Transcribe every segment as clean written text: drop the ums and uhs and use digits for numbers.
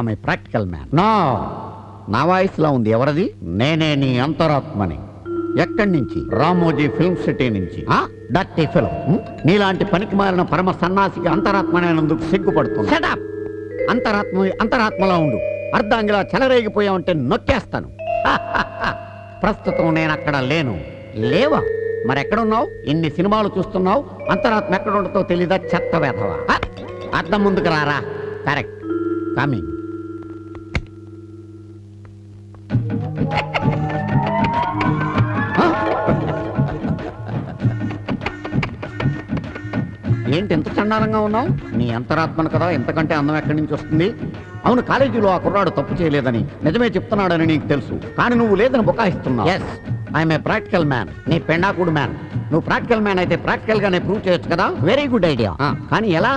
I'm a practical man. నా వాయిస్లో ఉంది ఎవరది? నేనే నీ అంతరాత్మని. ఎక్కడి నుంచి? రామోజీ ఫిల్మ్ సిటీ నుంచి. Dirty film. నీలాంటి పనికి మారిన పరమ సన్నాసికి అంతరాత్మనేందుకు సిగ్గుపడుతుంది. అంతరాత్మలో ఉండు. అర్ధాంగిలా చెలరేగిపోయావంటే నొక్కేస్తాను. ప్రస్తుతం నేను అక్కడ లేను. లేవా? మరెక్కడున్నావు? ఇన్ని సినిమాలు చూస్తున్నావు, అంతరాత్మ ఎక్కడుండతో తెలీదా? చెత్త వేధవా. అర్థం ముందుకు రారా. Correct, coming. ఏంటి ఎంత చండాలంగా ఉన్నావు? నీ అంతరాత్మను కదా, ఎంతకంటే అందం ఎక్కడి నుంచి వస్తుంది? అవును, కాలేజీలో ఆ కుర్రాడు తప్పు చేయలేదని, నిజమే చెప్తున్నాడని నీకు తెలుసు, కానీ నువ్వు లేదని బుకాయిస్తున్నావు. Yes, I'm a practical man. నీ పెండాకుడు మ్యాన్. నువ్వు ప్రాక్టికల్ మ్యాన్ అయితే ప్రాక్టికల్ గానే ప్రూవ్ చేయొచ్చు కదా. Very good idea. కానీ ఎలా?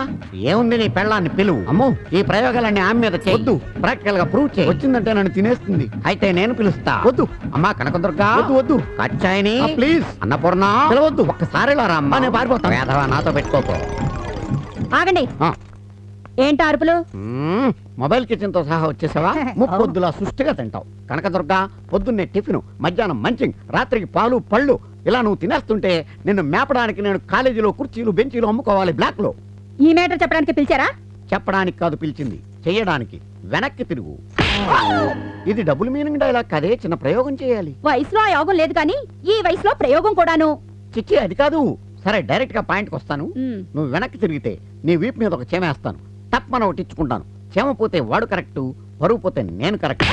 ఏముంది, నీ పెళ్ళాన్ని పిలువు. అమ్మో, ఈ ప్రయోగాలన్నీ ఆమె మీద చేయొద్దు. ప్రాక్టికల్ గా ప్రూవ్ చేయి. వచ్చిందంటే నన్ను తినేస్తుంది. అయితే నేను పిలుస్తా. వద్దు అమ్మా కనకదుర్గా. వద్దు. కచ్చాయిని ప్లీజ్. అన్నపూర్ణ పిలవద్దు. ఒక్కసారి రా అమ్మా, నేను పారిపోతాను. వేధవా, నాతో పెట్టుకోకు. ఆగండి. ఏంటి అరుపులు? మొబైల్ కిచెన్ తో సహా వచ్చేసావా? ముప్పొద్దులా సుష్టిగా తింటావు. కనకదుర్గా, పొద్దున్నే టిఫిన్, మధ్యాహ్నం మంచింగ్, రాత్రికి పాలు పళ్ళు. ఇలా నువ్వు తినేస్తుంటే నిన్ను మేపడానికి నేను కాలేజీలో కుర్చీలు బెంచీలు అమ్ముకోవాలి బ్లాక్ లో. ఈ మేటర్ చెప్పడానికి పిలిచారా? చెప్పడానికి కాదు పిలిచింది, చెయ్యడానికి. వెనక్కి తిరుగు. ఇది డబుల్ మీనింగ్ డైలాగ్ కదే, చిన్న ప్రయోగం చేయాలి. వయసులో ఆ యోగం లేదు కానీ ఈ వయసులో ప్రయోగం కూడాను. చిచ్చి, అది కాదు. సరే, డైరెక్ట్ గా పాయింట్కి వస్తాను. నువ్వు వెనక్కి తిరిగితే నీ వీపు మీద ఒక చేమేస్తాను. తప్పన ఒకటి ఇచ్చుకుంటాను. చేమ పోతే వాడు కరెక్ట్, పరువు పోతే నేను కరెక్ట్.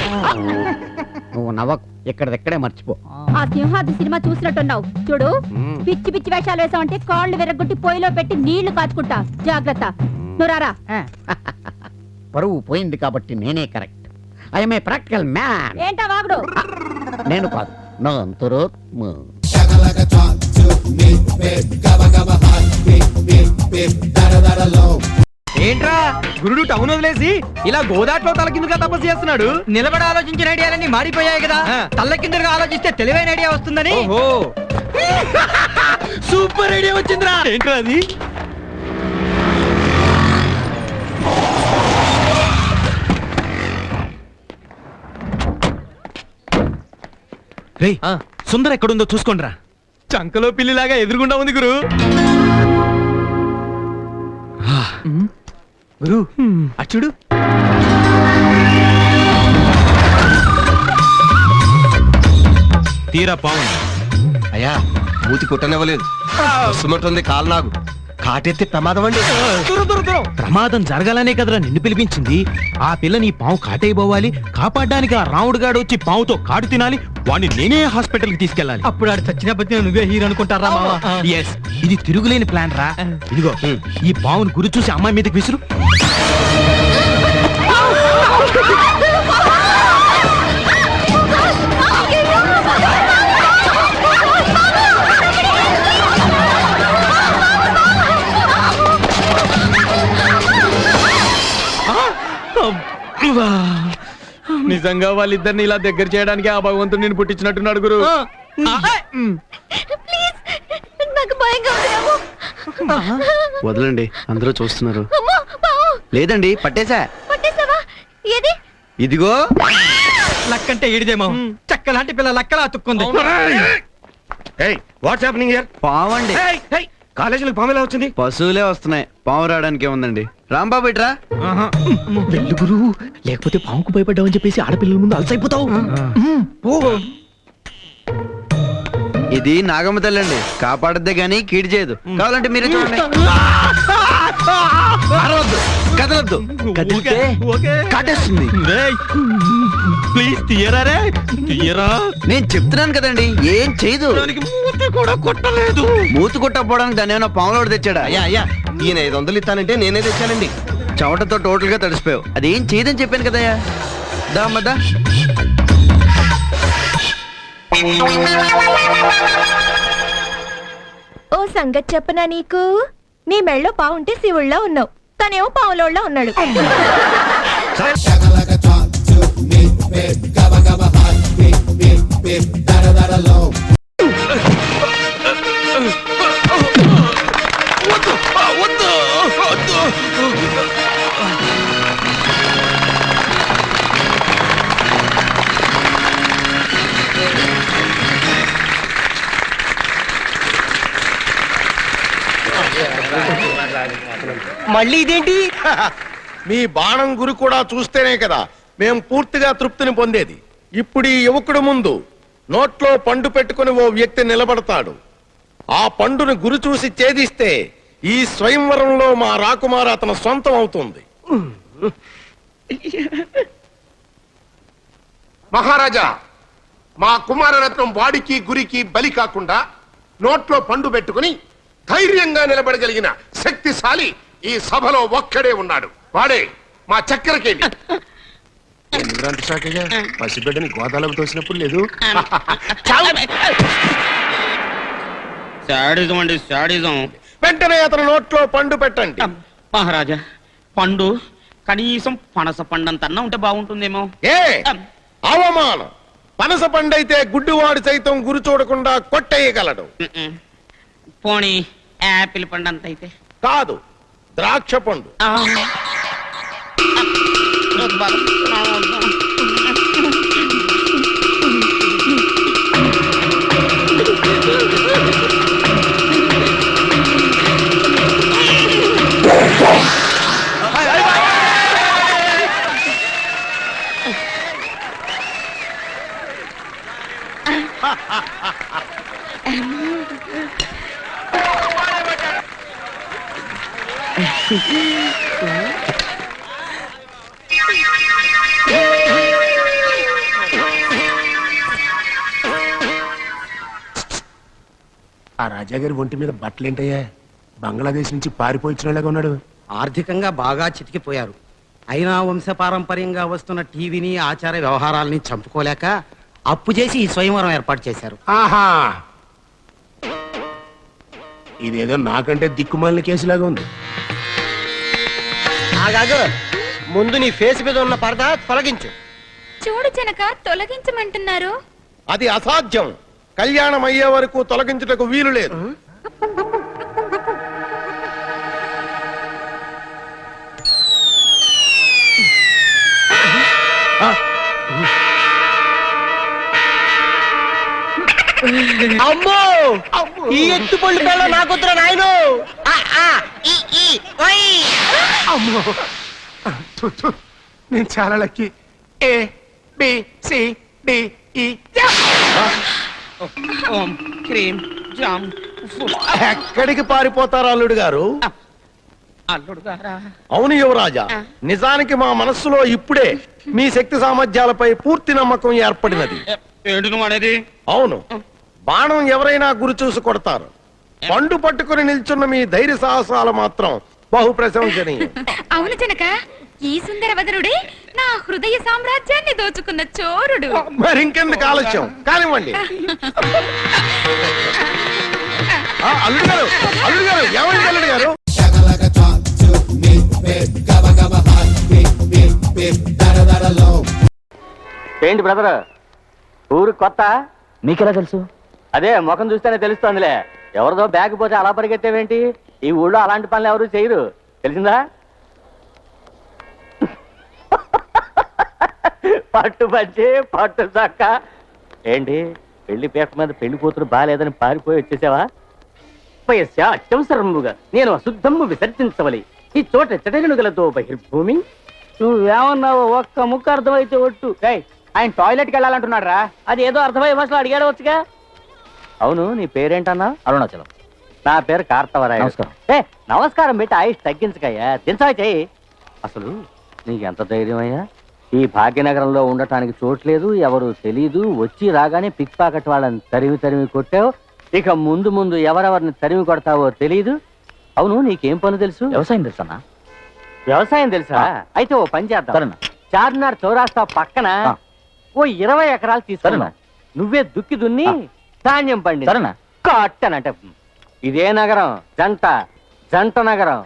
నువ్వు నవ్వకు, ఇక్కడెక్కడే మర్చిపో. ఆ సింహాద్రి సినిమా చూసినట్టున్నావు చూడు. పిచ్చి పిచ్చి వేషాలు వేసావంటే కాళ్ళు విరగొట్టి పొయ్యిలో పెట్టి నీళ్లు కాచుకుంటా. జాగ్రత్త. నువ్వు రారా. పరువు పోయింది కాబట్టి నేనే correct. I'm a practical man. ఏంటా వాగుడు? నేను కాదు, నా అంతరాత్మ. ఏంట్రా గురుడు టౌన్ వదిలేసి ఇలా గోదాట్లో తలకిందుగా తపస్సు చేస్తున్నాడు? నిలబడి ఆలోచించిన ఐడియాలన్నీ మారిపోయాయి కదా. తల్లకిందుగా ఆలోచిస్తే తెలివైన ఐడియా వస్తుందని. సూపర్ ఐడియా వచ్చిందిరా. ఏంట్రా అది? సుందర ఎక్కడుందో చూసుకోండిరా. చంకలో పిల్లిలాగా ఎదురుగుండా ఉంది గురు. గురు అచ్చుడు. తీరా పావుంది. అయ్యా, మూతి కుట్టనివ్వలేదు. సుమటుంది కాలు నాకు. కాటెత్తే ప్రమాదం అండి. ప్రమాదం జరగాలనే కదరా నిన్ను పిలిపించింది. ఆ పిల్ల నీ పాము కాటైపోవాలి. కాపాడడానికి ఆ రాముడు గాడు వచ్చి పావుతో కాటు తినాలి. వాడిని నేనే హాస్పిటల్ కి తీసుకెళ్ళాలి. అప్పుడు ఆడు చచ్చిన బతిన నువ్వే హీరో అనుకుంటారా? ఎస్, ఇది తిరుగులేని ప్లాన్ రా. ఇదిగో ఈ పావును గురి చూసి అమ్మాయి మీదకి విసురు. నిజంగా వాళ్ళిద్దరిని ఇలా దగ్గర చేయడానికి ఆ భగవంతుడు నేను పుట్టించినట్టున్నాడు గురు. వదలండి, అందరూ చూస్తున్నారు. లేదండి, పట్టేశా. ఇదిగో లక్కంటే ఏడిదేమో. చక్కలాంటి పిల్ల లక్కలా అతుక్కుంది. పావండి. కాలేజీలో పాము ఎలా వచ్చింది? పశువులే వస్తున్నాయి, పాము రావడానికి ఏముందండి. రాంబాబు ఇట్రా. వెళ్ళు గురు, లేకపోతే పాముకు భయపడ్డావని చెప్పేసి ఆడపిల్లల ముందు అలసైపోతావు. ఇది నాగమ్మ తల్లండి, కాపాడద్దే గానీ కీడు చేయదు. కావాలంటే మీరే చూడండి. కదలొద్దు, కదిలితే కాటేస్తుంది. ప్లీజ్ తీయరా. నేను చెప్తున్నాను కదండి, ఏం చేయదు. మూతి కూడా కొట్టలేదు. మూతి కొట్టకపోవడానికి దాన్ని ఏమైనా పాములోడు తెచ్చాడా? అయ్యా అయ్యా, ఈయన 500 ఇస్తానంటే నేనే తెచ్చానండి. చెమటతో టోటల్ గా తడిసిపోయావు. అదేం చేయదని చెప్పాను కదయ్యా. దా మద్దా. ఓ సంగతి చెప్పనా నీకు? నీ మెళ్ళో పావుంటే శివుళ్ళ ఉన్నావు, తనేమో పావులోళ్ళ ఉన్నాడు. మళ్ళీ ఇదేంటి? మీ బాణం గురి కూడా చూస్తేనే కదా మేం పూర్తిగా తృప్తిని పొందేది. ఇప్పుడు ఈ యువకుడు ముందు నోట్లో పండు పెట్టుకుని ఓ వ్యక్తి నిలబడతాడు. ఆ పండును గురి చూసి ఛేదిస్తే ఈ స్వయంవరంలో మా రాకుమార అతను సొంతం అవుతుంది. మహారాజా, మా కుమారరత్నం వాడికి గురికి బలి కాకుండా నోట్లో పండు పెట్టుకుని ధైర్యంగా నిలబడగలిగిన శక్తిశాలి ఈ సభలో ఒక్కడే ఉన్నాడు. వాడే మా చక్కెరకేళి. ఎందుకంటే శాఖయ్య పసిబిడ్డని గోదాలకు తోసినప్పుడు లేదు. శాడిజం అండి, శాడిజం. వెంటనే అతను నోట్లో పండు పెట్టండి. మహారాజా, పండు కనీసం పనస పండంతన్నా ఉంటే బాగుంటుందేమో. ఏ అవమానం! పనస పండైతే గుడ్డివాడు సైతం గురి చూడకుండా కొట్టేయగలడు. పోనీ యాపిల్ పండంత అయితే కాదు, ద్రాక్ష పండు. ఆ రాజాగారి ఒంటి మీద బట్టలేంటయ్యా? బంగ్లాదేశ్ నుంచి పారిపోయినలాగా ఉన్నాడు. ఆర్థికంగా బాగా చితికిపోయారు. అయినా వంశపారంపర్యంగా వస్తున్న టీవీని, ఆచార వ్యవహారాలని చంపుకోలేక అప్పు చేసి ఈ స్వయంవరం ఏర్పాటు చేశారు. ఆహా, ఇదేదో నాకంటే దిక్కుమాలిన కేసులాగా ఉంది. ఆగాగు, ముందు నీ ఫేస్ మీద ఉన్న పరద తొలగించు. చూడు జనక, తొలగించమంటున్నారు. అది అసాధ్యం. కళ్యాణం అయ్యే వరకు తొలగించుటకు వీలు లేదు. అమ్మో, ఈ ఎత్తు పళ్ళు పిల్ల నాకొద్దురా నాయను. అమ్మో, నేను చాలా lucky. A B C D E. Cream jam ఎక్కడికి పారిపోతారు అల్లుడు గారు? అల్లుడు గారా? అవును యువరాజా, నిజానికి మా మనస్సులో ఇప్పుడే మీ శక్తి సామర్థ్యాలపై పూర్తి నమ్మకం ఏర్పడినది. ఏంటి నువ్వు అనేది? అవును, బాణం ఎవరైనా గురి చూసి కొడతారు. పండు పట్టుకుని నిల్చున్న మీ ధైర్య సాహసాలు మాత్రం బహు ప్రశంసనీయం. అవును జనక, ఈ సుందరవదనుడే నా హృదయ సామ్రాజ్యాన్ని దోచుకున్న చోరుడు. మరి ఇంకెందుకు ఆలస్యం, కానివ్వండి. అల్లుడు గారు, అల్లుడు గారు, ఏమైంది అల్లుడు గారు? ఏంటి బ్రదర్, ఊరు కొత్త? మీకెలా తెలుసు? అదే ముఖం చూస్తేనే తెలుస్తోందిలే. ఎవరిదో బ్యాగ్ పోతే అలా పరిగెత్తేవేంటి? ఈ ఊళ్ళో అలాంటి పనులు ఎవరు చేయరు, తెలిసిందా? పట్టు పచ్చి పట్టు చక్క. ఏంటి పెళ్లి పీట మీద పెళ్లి కూతురు బాలేదని పారిపోయి వచ్చేసావా? అత్యవసరముగా నేను అశుద్ధము విసర్జించవలి ఈ చోట చెటగనుగలతో బహిర్భూమి. నువ్వేమన్నావు? ఒక్క ముక్క అర్థమైతే ఒట్టు. ఆయన టాయిలెట్కి వెళ్ళాలంటున్నాడు రా. అది ఏదో అర్థమయ్యే భాషలో అడిగాడవచ్చుగా. అవును, నీ పేరేంటన్నా? అరుణాచలం. నా పేరు కార్తవరాయ. నమస్కారం. నమస్కారం పెట్టి ఆయుష్ తగ్గించకయ్యా, దించవా చెయ్యి. అసలు నీకు ఎంత ధైర్యం అయ్యా? ఈ భాగ్యనగరంలో ఉండటానికి చోట్లేదు, ఎవరు తెలీదు, వచ్చి రాగానే పిక్ పాకెట్ వాళ్ళని తరిమి తరిమి కొట్టావు. ఇక ముందు ముందు ఎవరెవరిని తరిమి కొడతావో తెలీదు. అవును, నీకేం పని తెలుసు? వ్యవసాయం తెలుసన్నా? వ్యవసాయం తెలుసా? అయితే ఓ పని చేద్దాం. చార్మినార్ చౌరాస్తా పక్కన ఓ 20 ఎకరాలు తీసుకున్నా. నువ్వే దుక్కి దున్ని ధాన్యం పండి కట్టనంట. ఇదే నగరం జంట జంట నగరం.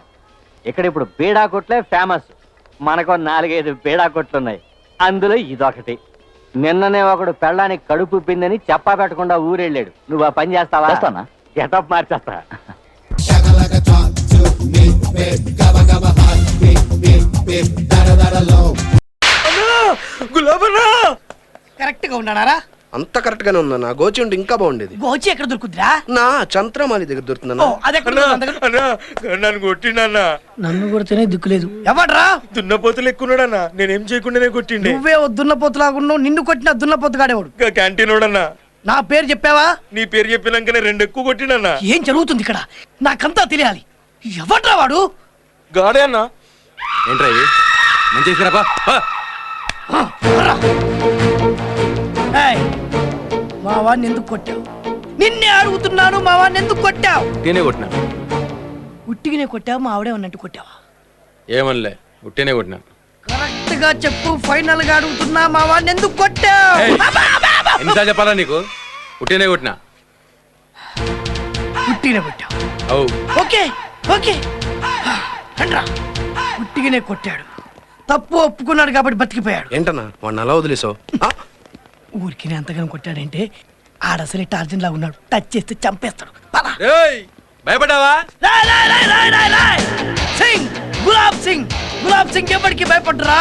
ఇక్కడ ఇప్పుడు బీడా కొట్లే ఫేమస్. మనకు 4-5 బీడా కొట్లున్నాయి, అందులో ఇదొకటి. నిన్ననే ఒకడు పెళ్ళానికి కడుపు పిందని చెప్పా పెట్టకుండా ఊరెళ్ళాడు. నువ్వు ఆ పని చేస్తావా? గెటప్ మార్చేస్తా. కరెక్ట్ గా ఉన్నారా? అంత కరెక్ట్ గానే ఉందా నా గోచి ఉంటే ఇంకా బాగుండేది. గోచి ఎక్కడ దొరుకుతురా? నా చంద్రమాలి దగ్గర దొరుకుతుందన్నా. నన్ను కొట్టిండన్నా. నన్ను కొడితేనే దిక్కులేదు. ఎవడ్రా? దున్నపోతులు ఎక్కున్నాడన్నా. నేనేం చేయకుండానే కొట్టిండే. నువ్వే దున్నపోతులాగున్నావు. నిన్ను కొట్టిన దున్నపోతు గాడేవాడు. క్యాంటీన్ ఓడన్నా. నా పేరు చెప్పావా? నీ పేరు చెప్పినాకనే 2 ఎక్కువ కొట్టిండన్నా. ఏం జరుగుతుంది ఇక్కడ? నాకంతా తెలియాలి. ఎవడ్రా వాడు? గాడే అన్నా. ఏంట్రా ఇది మంచి చేసిరాపా రా. ఏయ్, మా వాడిని ఎందుకు కొట్టావు? నిన్నే అడుగుతున్నాను, మా వాడిని ఎందుకు కొట్టావు? ఉట్టినే కొట్టినా. ఉట్టిగానే కొట్టావు, మా ఆవిడే ఉన్నట్టు కొట్టావా? ఏమనలే ఉట్టినే కొట్టినా. కరెక్ట్ గా చెప్పు. ఫైనల్ గా అడుగుతున్నా, మా వాడిని ఎందుకు కొట్టావు? ఎన్నిసార్లు చెప్పాలా నీకు? ఉట్టినే కొట్టినా. ఉట్టిగానే కొట్టావు. అవు ఓకే ఓకే రండ్రా. ఉట్టిగానే కొట్టాడు, తప్పు ఒప్పుకున్నాడు కాబట్టి బతికిపోయాడు. ఏంటన్నా వాడిని అలా వదిలేసావు? ఊరికి ఎంతగానో కొట్టాడంటే ఆడసలే టార్జన్ లాగా ఉన్నాడు. టచ్ చేస్తే చంపేస్తాడు. పద. భయపడ్డావా? రాయ్, రాయ్, రాయ్, రాయ్, రాయ్, రాయ్. సింగ్, గులాబ్ సింగ్. గులాబ్ సింగ్ ఎప్పటికీ భయపడ్డరా?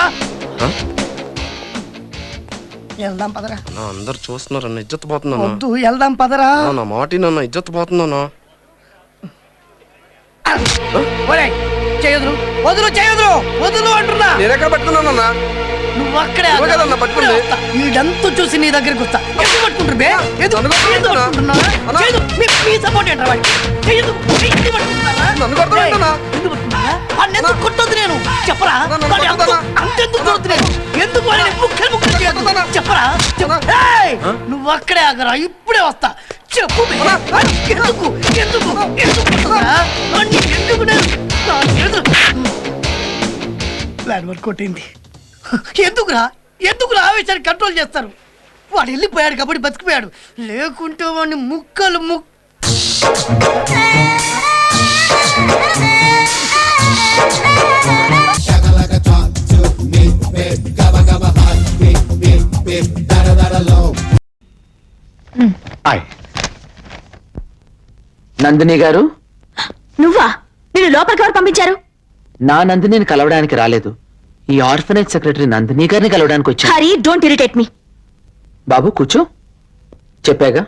వెళ్దాం పదరా. నా అందరు చూస్తున్నారు అన్న ఇజ్జత్ పోతున్నాను. వద్దు, వెళ్దాం పదరా. నా మాటి నన్న ఇజ్జత్ పోతున్నాను. ఒరేయ్, చేయదురు, వదులు, చేయదురు, వదులు అంటున్నా. నేను ఎక్కడ పట్టుకున్నానన్నా? నువ్వు అక్కడే నువ్వే కదన్నా పట్టుకుంది. వీడంతా చూసి నీ దగ్గరికి వస్తా. ఎందుకు పట్టుకుంటారు బే? ఎందుకు నన్ను కొట్టుకుంటున్నా? పట్టుకుంటున్నారా? అన్నా. చేయదు, మీ సపోర్ట్ ఏంట్రా వాడికి? చేయదు, ఎందుకు పట్టుకుంటున్నారా? నన్ను కొడతావా ఏయ్, ఏంటన్నా? ఎందుకు పట్టుకుంటున్నారా? వాడిని ఎందుకు కొట్టొద్దు నేను? చెప్పరా? నన్ను వాడిని కొట్టొద్దన్నా? అంతెందుకు కొడుతు నేను? ఎందుకు వాడిని ముక్కలు చేయొద్దు? చెప్పరా? ఏయ్, నువ్వు అక్కడే ఆగరా, ఇప్పుడే వస్తా. చెప్పు బే. ఎందుకు ఎందుకు ఎందుకు కొడుతున్నా? వాడిని ఎందుకు నేను నా చేతులు ప్లాన్ వర్క్ కొట్టింది. ఎందుకురా ఎందుకురా ఆవేశాన్ని కంట్రోల్ చేస్తారు? వాడు వెళ్ళిపోయాడు కాబట్టి బతికిపోయాడు, లేకుంటే వాడిని ముక్కలు నందిని గారు, నువ్వా? నేను లోపలికి ఎవరు పంపించారు? నా నందినిని కలవడానికి రాలేదు. ఈ ఆర్ఫనేజ్ సెక్రటరీ నందిని గారిని కలవడానికి వచ్చాను. Hari, don't irritate me. బాబు కూర్చో. చెప్పాగా,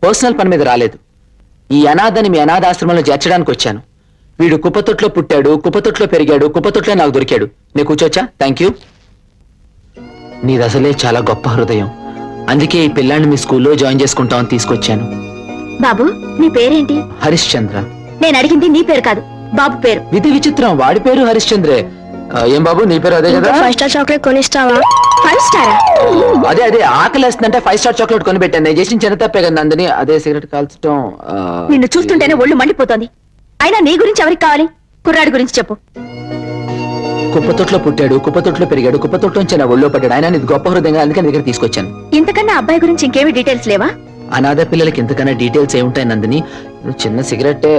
పర్సనల్ పని మీద రాలేదు. ఈ అనాథని మీ అనాథాశ్రమంలో చేర్చడానికి వచ్చాను. వీడు కుప్పతొట్లో పుట్టాడు, కుప్పతొట్లో పెరిగాడు, కుప్పతొట్లో నాకు దొరికాడు. నేను కూర్చోచ్చా? Thank you. నీది అసలే చాలా గొప్ప హృదయం. అందుకే ఈ పిల్లాన్ని మీ స్కూల్లో జాయిన్ చేసుకుంటామని తీసుకొచ్చాను. బాబు, నీ పేరేంటి? హరిశ్చంద్ర. నేను అడిగింది నీ పేరు కాదు, బాబు పేరు. ఇది విచిత్రం, వాడి పేరు హరిశ్చంద్రే. ఏం బాబు, నీ పేరు అదే కదా? 5 స్టార్ చాక్లెట్ కొనిస్తావా? 5 స్టారా? అదే అదే, ఆకలేస్తుందంటే 5 స్టార్ చాక్లెట్ కొని పెట్టాను. నేను చేసిన చిన్న తప్పే కదా నందిని. అదే సిగరెట్ కాల్చడం. నిన్ను చూస్తుంటేనే ఒళ్ళు మండిపోతోంది. అయినా నీ గురించి ఎవరికి కావాలి? కుర్రాడి గురించి చెప్పు. కుప్పతొట్లో పుట్టాడు, కుప్పతొట్లో పెరిగాడు, కుప్పతొట్లోంచి నా ఒళ్ళో పడ్డాడు. ఆయన నీది గొప్ప హృదయంగా, అందుకే నీ దగ్గర తీసుకొచ్చాను. ఇంతకన్నా అబ్బాయి గురించి ఇంకేమీ డీటెయిల్స్ లేవా? అనాథ పిల్లలకి ఇంతకన్నా డీటెయిల్స్ ఏముంటాయి నందిని? చిన్న సిగరెట్టే.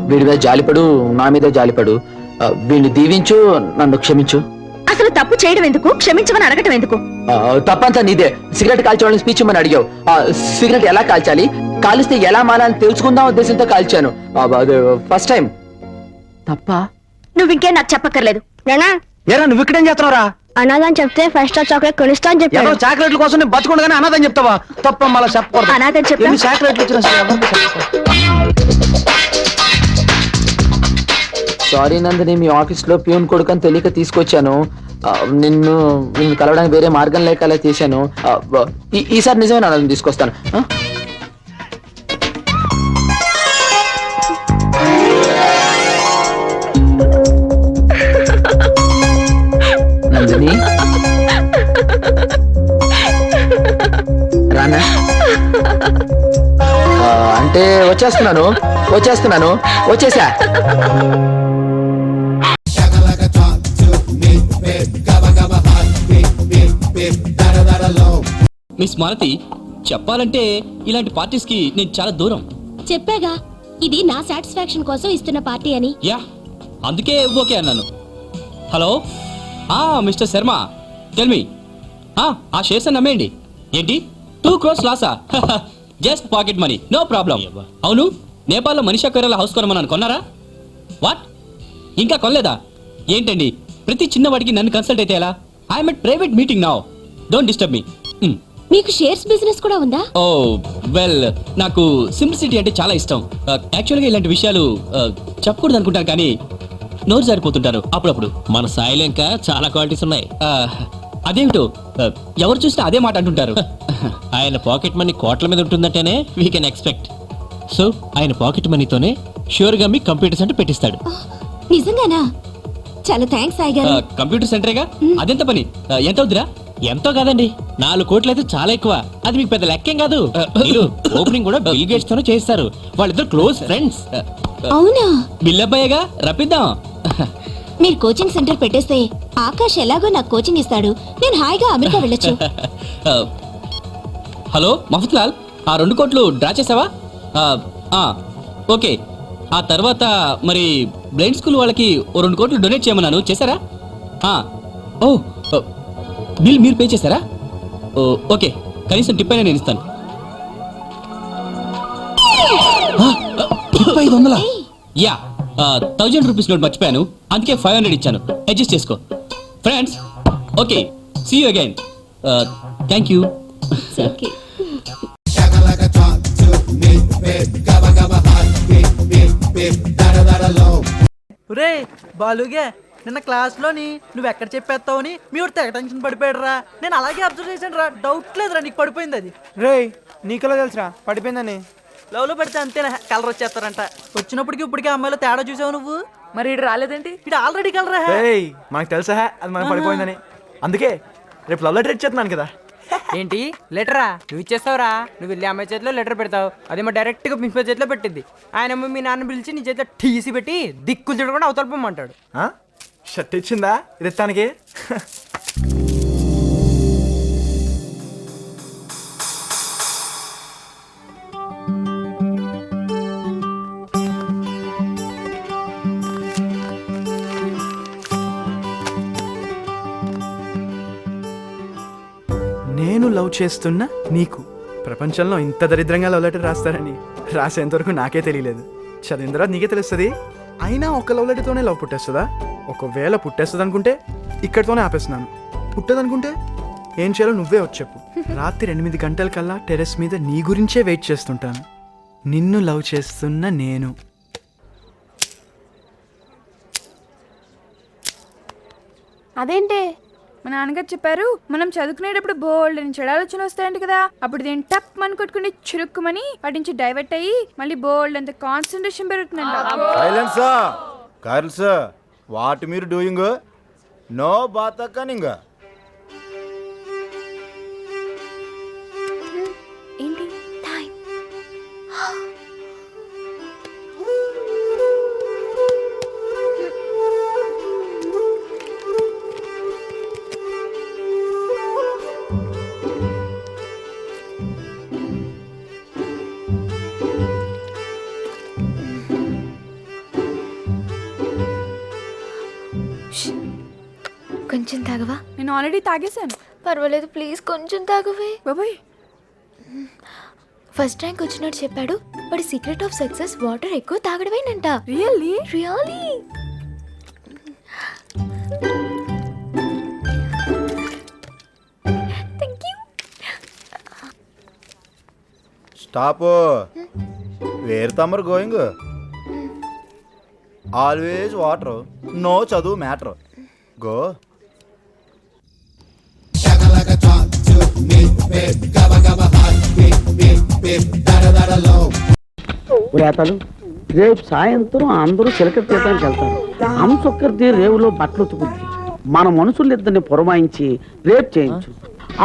వీడి మీద జాలిపడు, నా మీద జాలిపడు. వీడిని దీవించు, నన్ను క్షమించు. అసలు తప్పు చేయడం ఎందుకు, క్షమించమని అడగటం ఎందుకు? తప్పంతా నీదే. సిగరెట్ కాల్చేవాళ్ళని స్పీచ్ ఇమ్మని అడిగావు. సిగరెట్ ఎలా కాల్చాలి, కాలిస్తే ఎలా మానాలని తెలుసుకుందాం ఉద్దేశంతో కాల్చాను. First time. తప్ప? నువ్వు ఇంకేం నాకు చెప్పక్కర్లేదు. ఏరా, నువ్వు ఇక్కడేం చేస్తున్నావురా? అనాథని చెప్తే 5 స్టార్ చాక్లెట్ కొనిస్తా అని చెప్పాను. చాక్లెట్ల కోసం నేను బతుకుండగానే అనాథని చెప్తావా? తప్ప మళ్ళీ చెప్పకూడదు. అనాథని చెప్తా? ఎన్ని చాక్లెట్లు వచ్చినా సరే ఎవరికి చెప్పకూడదు. సారీ నందిని, మీ ఆఫీస్ లో ప్యూన్ కొడుకని తెలియక తీసుకొచ్చాను. నిన్ను కలవడానికి వేరే మార్గం లేక అలా చేశాను. ఈసారి నిజమే నన్ను తీసుకొస్తాను. నందిని రానా? అంటే వచ్చేస్తున్నాను వచ్చేసా. మిస్ మాలతి, చెప్పాలంటే ఇలాంటి పార్టీస్ కి నేను చాలా దూరం. చెప్పాగా, ఇది నా సాటిస్ఫాక్షన్ కోసం ఇస్తున్న పార్టీ అని. యా, అందుకే ఓకే అన్నాను. Hello, mister Sharma, tell me. ఆ షేర్స్ అని నమ్మేయండి. ఏంటి 2 crores లాసా? Just pocket money, no problem. అవును, నేపాల్లో మనీషా కొయిరాలా హౌస్ కొనమన్నాను, కొన్నారా? వాట్, ఇంకా కొనలేదా? ఏంటండి ప్రతి చిన్నవాడికి నన్ను కన్సల్ట్ అయితే ఎలా? I'm at private meeting now, don't disturb me. మీకు షేర్స్ బిజినెస్ కూడా ఉందా? ఓ వెల్, నాకు సింప్లిసిటీ అంటే చాలా ఇష్టం. యాక్చువల్గా ఇలాంటి విషయాలు చెప్పకూడదు అనుకుంటాను, కానీ నోరు జారిపోతుంటారు అప్పుడప్పుడు. మన సాయిలో ఇంకా చాలా క్వాలిటీస్ ఉన్నాయి. అదేమిటో ఎవరు చూసినా అదే మాట అంటుంటారు. ఆయన పాకెట్ మనీ కోట్ల మీద ఉంటుందంటేనే వీ కెన్ ఎక్స్పెక్ట్. సో ఆయన పాకెట్ మనీతోనే ష్యూర్ గా మీ కంప్యూటర్ సెంటర్ పెట్టిస్తాడు. నిజంగానా? చాలా థ్యాంక్స్ సాయి గారు. కంప్యూటర్ సెంటరేగా, అదెంత పని? ఎంత అవుతురా? ఎంతో కాదండి, 4 కోట్లు అయితే చాలా ఎక్కువ. అది మీకు పెద్ద లెక్కేం కాదు. మీరు ఓపెనింగ్ కూడా బిల్ గేట్స్ తోనే చేస్తారు. వాళ్ళిద్దరు క్లోజ్ ఫ్రెండ్స్. అవునా? బిల్ అబ్బాయిగా రప్పిద్దాం. మీరు కోచింగ్ సెంటర్ పెట్టేస్తే ఆకాష్ ఎలాగో నాకు కోచింగ్ ఇస్తాడు. నేను హాయిగా అమెరికా వెళ్ళొచ్చు. హలో మఫత్ లాల్, ఆ 2 కోట్లు డ్రా చేసావా? ఓకే. ఆ తర్వాత మరి బ్లైండ్ స్కూల్ వాళ్ళకి ఓ 2 కోట్లు డొనేట్ చేయమన్నాను, చేశారా? ఓ బిల్ మీరు పే చేశారా? ఓకే, కనీసం టిప్ అయినా నేను ఇస్తాను. 500? యా, 1000 రూపీస్ నోట్ మర్చిపోయాను, అందుకే 500 ఇచ్చాను. అడ్జస్ట్ చేసుకో friends. Okay, see you again. Thank you. Okay. రే బాలుగే, నిన్న క్లాస్ లోని నువ్వు ఎక్కడ చెప్పేస్తావని మీ వాడు తెగ టెన్షన్ పడిపోయాడు రా. నేను అలాగే అబ్జర్వ్ చేశాను రా. డౌట్ లేదురా నీకు పడిపోయింది అది. రే నీకెలా తెలుసురా పడిపోయిందని? లవ్ లో పడితే అంతేనా, కలర్ వచ్చేస్తారంట. వచ్చినప్పటికి ఇప్పటికే అమ్మాయిలో తేడా చూసావు నువ్వు. మరి ఇటు రాలేదేంటి? ఇటు ఆల్రెడీ కలరా. మనకు తెలుసా అది మనకు పడిపోయిందని? అందుకే రేపు లవ్ లెటర్ ఇచ్చేస్తున్నాను కదా. ఏంటి లెటరా? నువ్వు ఇచ్చేస్తావురా? నువ్వు వెళ్ళి అమ్మాయి చేతిలో లెటర్ పెడతావు, అదేమో డైరెక్ట్ గా ప్రిన్సిపల్ చేతిలో పెట్టింది. ఆయన మీ నాన్న పిలిచి నీ చేతిలో టీసీ పెట్టి దిక్కులు చూడకుండా అవతల పొమ్మంటాడు. షర్ట్ ఇచ్చిందా ఇది ఇస్తానికి? నేను లవ్ చేస్తున్నా నీకు ప్రపంచంలో ఇంత దరిద్రంగా లవ్ లెటర్ రాస్తారని రాసేంతవరకు నాకే తెలియలేదు. చదివిన తర్వాత నీకే తెలుస్తుంది. అయినా ఒక లవ్ లెటర్తోనే లవ్ పుట్టేస్తుందా? ఒకవేళ పుట్టేస్తుంది అనుకుంటే ఇక్కడితోనే ఆపేస్తున్నాను. పుట్టదనుకుంటే ఏం చేయాలో నువ్వే వచ్చి చెప్పు. రాత్రి 8 గంటల కల్లా టెర్రస్ మీద నీ గురించే వెయిట్ చేస్తుంటాను. నిన్ను లవ్ చేస్తున్న నేను. అదేంటే మా నాన్నగారు చెప్పారు, మనం చదువుకునేటప్పుడు బోల్డ్ అని చెడు ఆలోచనలు వస్తాయంట కదా. అప్పుడు దీన్ని టప్ మని కొట్టుకుని చురుక్కుమని వాటి నుంచి డైవర్ట్ అయ్యి మళ్ళీ బోల్డ్ అంత కాన్సన్ట్రేషన్ పెరుగుతుందంట. గర్ల్స్ వాట్ మీరు డూయింగ్? నో బాత్ కనింగ్. ఏంటి టైం? కొంచెం తాగవా? నేను ఆల్రెడీ తాగేశాను. పర్వాలేదు ప్లీజ్ కొంచెం తాగవే. బాబాయ్, ఫస్ట్ ర్యాంక్ వచ్చినట్టు చెప్పాడు. వాడి సీక్రెట్ ఆఫ్ సక్సెస్ వాటర్ ఎక్కువ తాగడమేనంట. Really? Really? Thank you. Stop. Where తమర్ గోయింగ్? ఆల్వేస్ వాటర్, నో చదువు మ్యాటర్. గో. రేపు సాయంత్రం అందరూ చిలక తీయడానికి వెళ్తారు. హంసొక్కరిది రేవులో బట్టలు ఉతుకుద్ది. మన మనుషులిద్దరిని పురమాయించి రేపు చేయించు.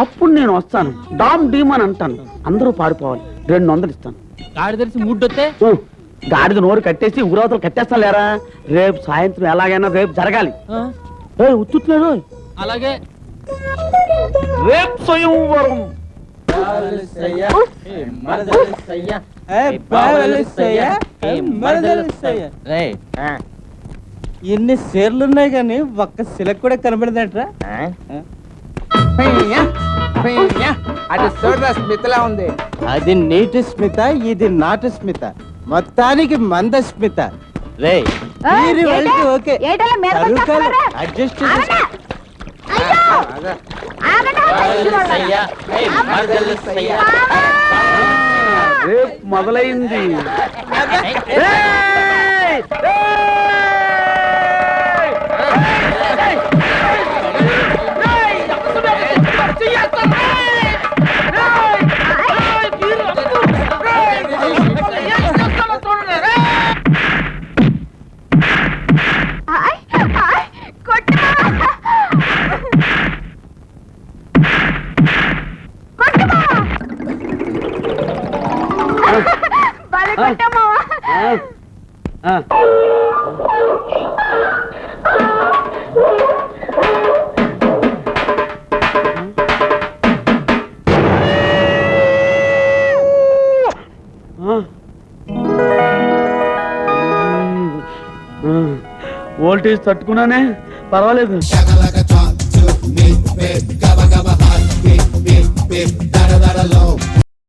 అప్పుడు నేను వస్తాను, డామ్ డీమ్ అని అంటాను. అందరూ పారిపోవాలి. 200 ఇస్తాను. గాడి తెలిసి ముడ్డొస్తే గాడిద నోరు కట్టేసి ఊరవతలు కట్టేస్తాను లేరా. రేపు సాయంత్రం ఎలాగైనా రేపు జరగాలి. ఉత్తుట్లేడు. అలాగే రేపు స్వయంవరం. ఎన్ని షేర్లు ఉన్నాయి కానీ ఒక్క సిలక్ కూడా కనబడదంట్రా. అది చూడరా స్మితలా ఉంది. అది నీటి స్మిత, ఇది నాటు స్మిత, మొత్తానికి మంద స్మిత. రే ఓకే అడ్జస్ట్ రేపు మొదలైంది. వోల్టేజ్ తట్టుకున్నానే, పర్వాలేదు. Gabba gabba hot, beep beep beep, da da da da low.